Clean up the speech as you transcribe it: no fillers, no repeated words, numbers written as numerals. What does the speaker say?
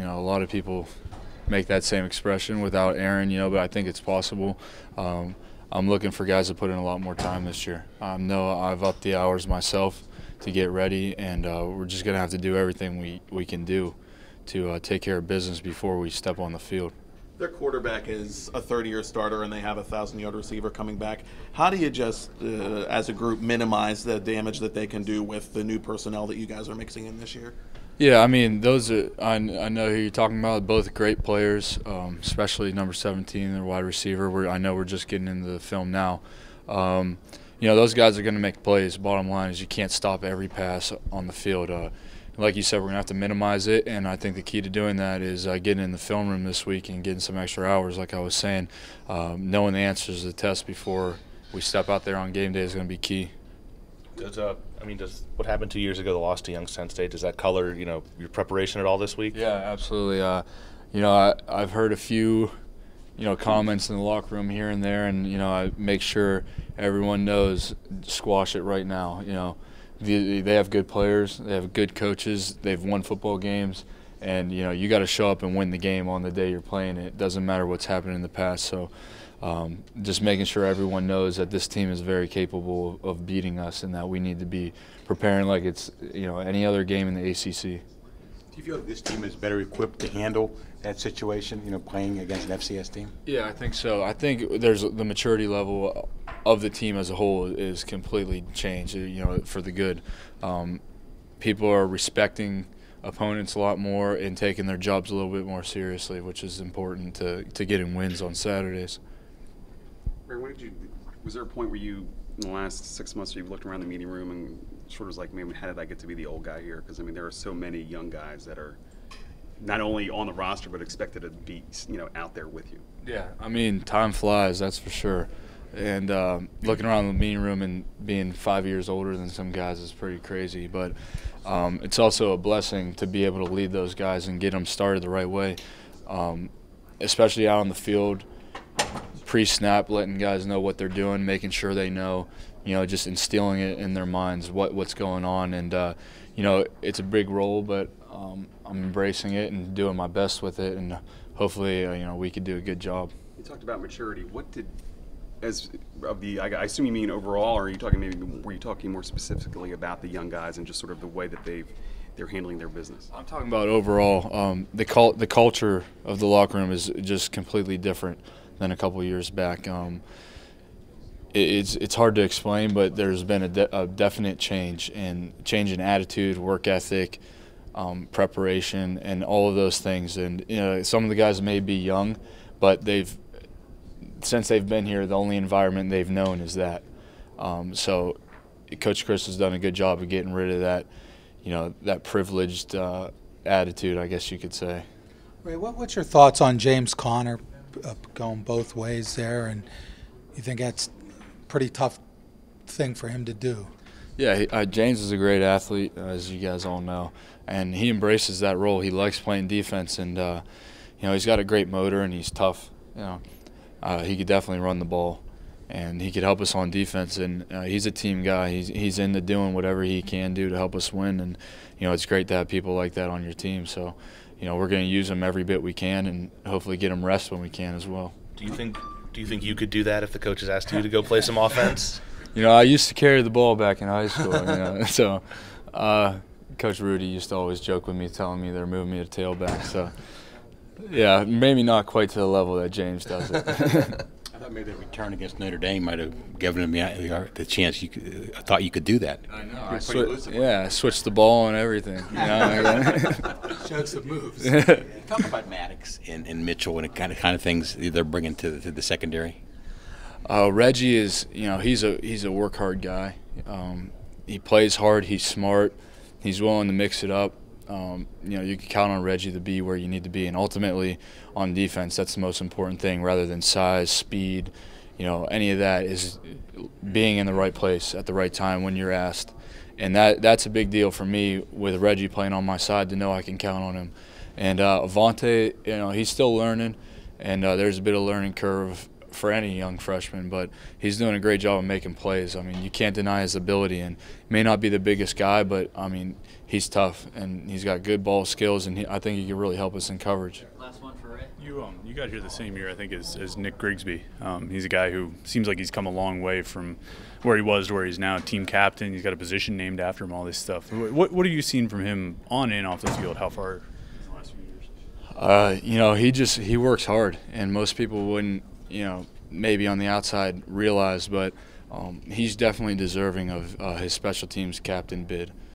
a lot of people make that same expression without Aaron, but I think it's possible. I'm looking for guys to put in a lot more time this year. I know I've upped the hours myself to get ready, and we're just going to have to do everything we can do to take care of business before we step on the field. Their quarterback is a 30-year starter, and they have a 1,000-yard receiver coming back. How do you just, as a group, minimize the damage that they can do with the new personnel that you guys are mixing in this year? Yeah, I mean, those are I know who you're talking about. Both great players, especially number 17, their wide receiver. I know we're just getting into the film now. Those guys are going to make plays. Bottom line is you can't stop every pass on the field. Like you said, we're going to have to minimize it, and I think the key to doing that is getting in the film room this week and getting some extra hours, like I was saying. Knowing the answers to the test before we step out there on game day is going to be key. Does what happened 2 years ago, the loss to Youngstown State, does that color, your preparation at all this week? Yeah, absolutely. I've heard a few, comments in the locker room here and there, and, I make sure everyone knows, squash it right now. They have good players, they have good coaches, they've won football games, and, you got to show up and win the game on the day you're playing it. It doesn't matter what's happened in the past. So just making sure everyone knows that this team is very capable of beating us and that we need to be preparing like it's any other game in the ACC. Do you feel like this team is better equipped to handle that situation, playing against an FCS team? Yeah, I think so. I think there's the maturity level of the team as a whole is completely changed, for the good. People are respecting opponents a lot more and taking their jobs a little bit more seriously, which is important to getting wins on Saturdays. Ray, was there a point where you, in the last 6 months, you looked around the meeting room and sort of was like, man, how did I get to be the old guy here? Because, there are so many young guys that are not only on the roster but expected to be, out there with you. Yeah, time flies, that's for sure. And looking around the meeting room and being 5 years older than some guys is pretty crazy. But it's also a blessing to be able to lead those guys and get them started the right way, especially out on the field. Pre-snap, letting guys know what they're doing, making sure they know, just instilling it in their minds what's going on. And, it's a big role, but I'm embracing it and doing my best with it. And hopefully, we could do a good job. You talked about maturity. I assume you mean overall, or were you talking more specifically about the young guys and just sort of the way that they're handling their business? I'm talking about overall. The culture of the locker room is just completely different than a couple years back. It's hard to explain, but there's been a definite change in attitude, work ethic, preparation, and all of those things. And some of the guys may be young, but since they've been here, the only environment they've known is that. So Coach Chris has done a good job of getting rid of that, that privileged attitude, I guess you could say. Ray, what's your thoughts on James Conner going both ways there, and you think that's a pretty tough thing for him to do? Yeah, James is a great athlete, as you guys all know, and he embraces that role. He likes playing defense, and he's got a great motor and he's tough. He could definitely run the ball, and he could help us on defense. And he's a team guy. He's into doing whatever he can do to help us win. And it's great to have people like that on your team. So we're going to use him every bit we can, and hopefully get him rest when we can as well. Do you think you could do that if the coaches asked you to go play some offense? I used to carry the ball back in high school. So Coach Rudy used to always joke with me, telling me they're moving me to tailback. So yeah, maybe not quite to the level that James does it. I thought maybe that return against Notre Dame might have given him the chance. I thought you could do that. I know. I switched the ball and everything. Showed some moves. Talk about Maddox and Mitchell and the kind of things they're bringing to the secondary. Reggie is, he's a work hard guy. He plays hard. He's smart. He's willing to mix it up. You can count on Reggie to be where you need to be, and ultimately on defense, that's the most important thing, rather than size, speed, any of that, is being in the right place at the right time when you're asked. And that's a big deal for me with Reggie playing on my side, to know I can count on him. And Avante, he's still learning, and there's a bit of learning curve for any young freshman, but he's doing a great job of making plays. I mean, you can't deny his ability, and may not be the biggest guy, but I mean, he's tough and he's got good ball skills, and I think he can really help us in coverage. Last one for Ray. You got here the same year, I think, as Nick Grigsby. He's a guy who seems like he's come a long way from where he was to where he's now, team captain. He's got a position named after him, all this stuff. What have you seen from him on and off the field? How far in the last few years? You know, he works hard, and most people wouldn't, you know, maybe on the outside realize, but he's definitely deserving of his special teams captain bid.